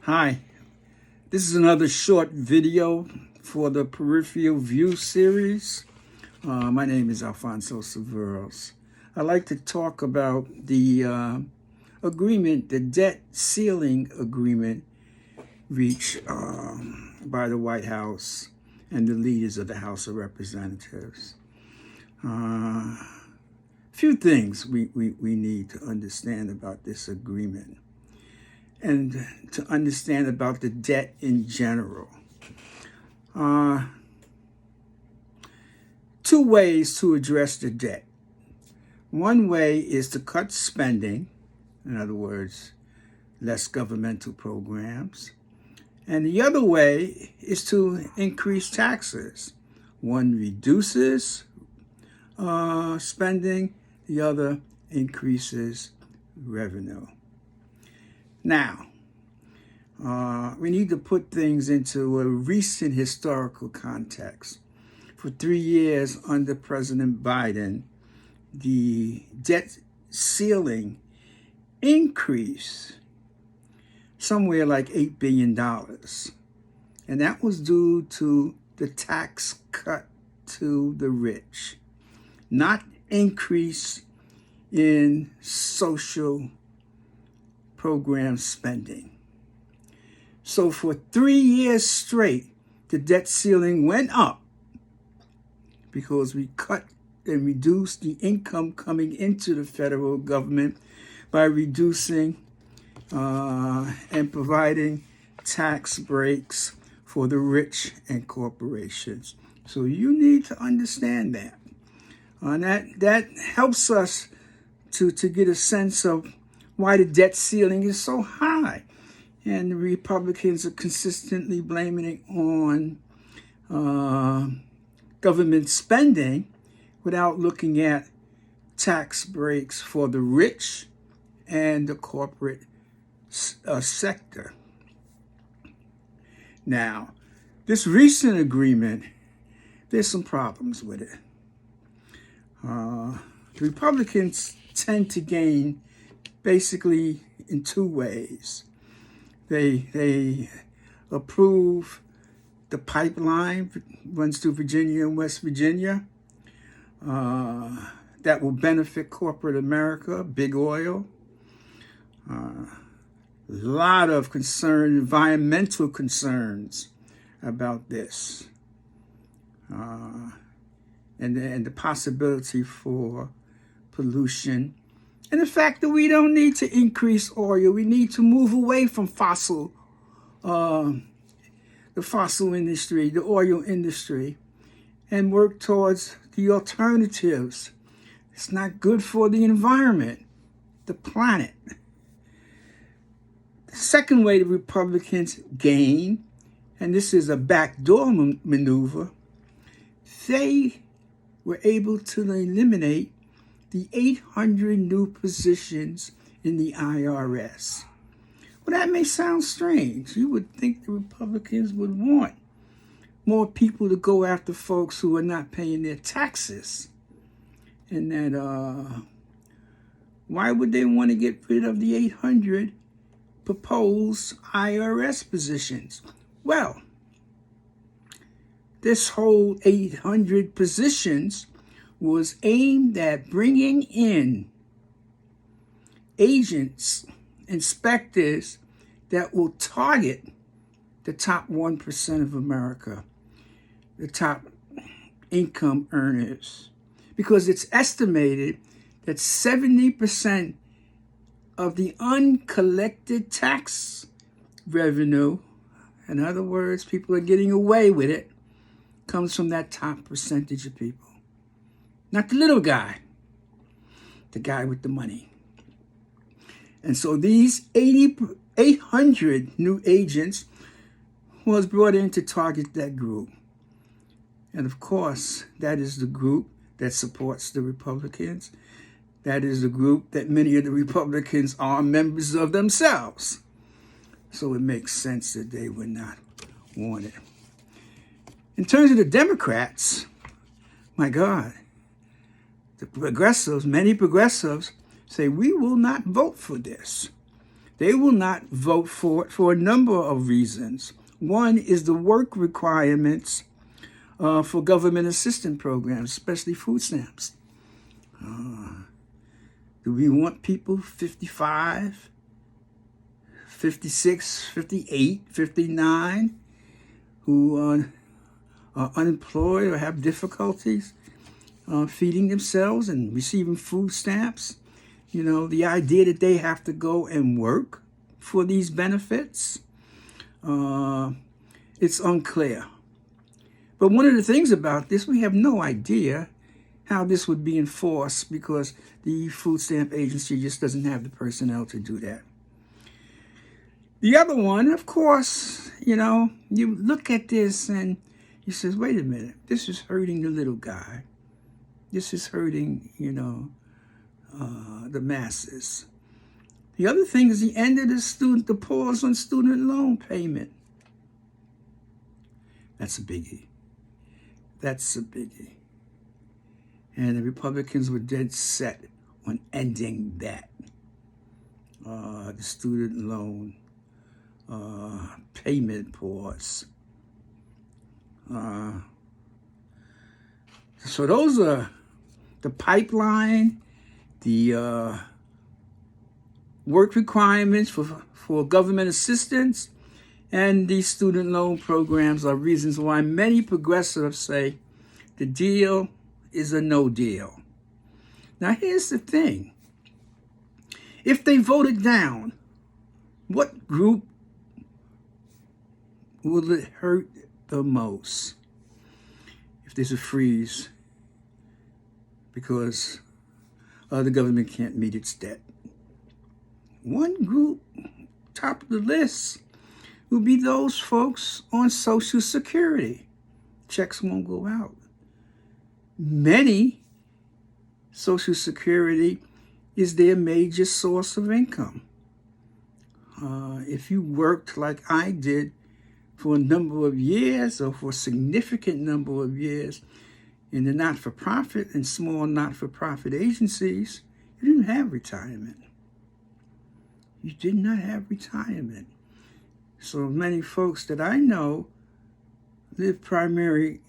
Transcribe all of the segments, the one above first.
Hi, this is another short video for the Peripheral View series. My name is Alfonso Severos. I'd like to talk about the agreement, the debt ceiling agreement reached by the White House and the leaders of the House of Representatives. Few things we need to understand about this agreement and to understand about the debt in general. Two ways to address the debt. One way is to cut spending, in other words, less governmental programs. And the other way is to increase taxes. One reduces spending, the other increases revenue. Now, we need to put things into a recent historical context. For 3 years under President Biden, the debt ceiling increased somewhere like $8 billion. And that was due to the tax cut to the rich, not increase in social program spending. So for 3 years straight, the debt ceiling went up because we cut and reduced the income coming into the federal government by reducing and providing tax breaks for the rich and corporations. So you need to understand that. And that helps us to get a sense of why the debt ceiling is so high. And the Republicans are consistently blaming it on government spending without looking at tax breaks for the rich and the corporate sector. Now, this recent agreement, there's some problems with it. The Republicans tend to gain basically in two ways. They approve the pipeline runs through Virginia and West Virginia that will benefit corporate America, big oil. A lot of concern, environmental concerns about this, and the possibility for pollution. And the fact that we don't need to increase oil, we need to move away from the fossil industry, the oil industry, and work towards the alternatives. It's not good for the environment, the planet. The second way the Republicans gain, and this is a backdoor maneuver, they were able to eliminate the 800 new positions in the IRS. Well, that may sound strange. You would think the Republicans would want more people to go after folks who are not paying their taxes. And that, why would they want to get rid of the 800 proposed IRS positions? Well, this whole 800 positions was aimed at bringing in agents, inspectors that will target the top 1% of America, the top income earners, because it's estimated that 70% of the uncollected tax revenue, in other words, people are getting away with it, comes from that top percentage of people. Not the little guy, the guy with the money. And so these 800 new agents was brought in to target that group. And of course, that is the group that supports the Republicans. That is the group that many of the Republicans are members of themselves. So it makes sense that they would not want it. In terms of the Democrats, my God, the progressives, many progressives say we will not vote for this. They will not vote for it for a number of reasons. One is the work requirements for government assistance programs, especially food stamps. Do we want people 55, 56, 58, 59 who are unemployed or have difficulties feeding themselves and receiving food stamps? You know, the idea that they have to go and work for these benefits, it's unclear. But one of the things about this, we have no idea how this would be enforced because the food stamp agency just doesn't have the personnel to do that. The other one, of course, you know, you look at this and you says, wait a minute, this is hurting the little guy. This is hurting, you know, the masses. The other thing is the end of the pause on student loan payment. That's a biggie. That's a biggie. And the Republicans were dead set on ending that. The student loan payment pause. So those are the pipeline, the work requirements for government assistance, and these student loan programs are reasons why many progressives say the deal is a no deal. Now, here's the thing. If they voted down, what group will it hurt the most? If there's a freeze because the government can't meet its debt. One group, top of the list, will be those folks on Social Security. Checks won't go out. Many, Social Security is their major source of income. If you worked like I did for a number of years or for a significant number of years in the not-for-profit and small not-for-profit agencies, you didn't have retirement. You did not have retirement. So many folks that I know live primarily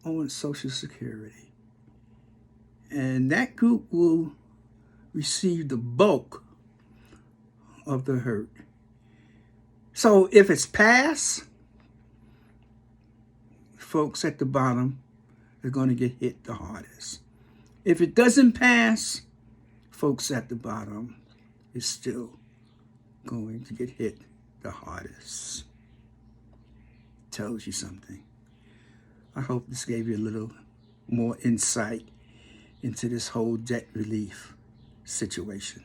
on Social Security. And that group will receive the bulk of the hurt. So if it's passed, folks at the bottom are going to get hit the hardest. If it doesn't pass, folks at the bottom is still going to get hit the hardest. Tells you something. I hope this gave you a little more insight into this whole debt relief situation.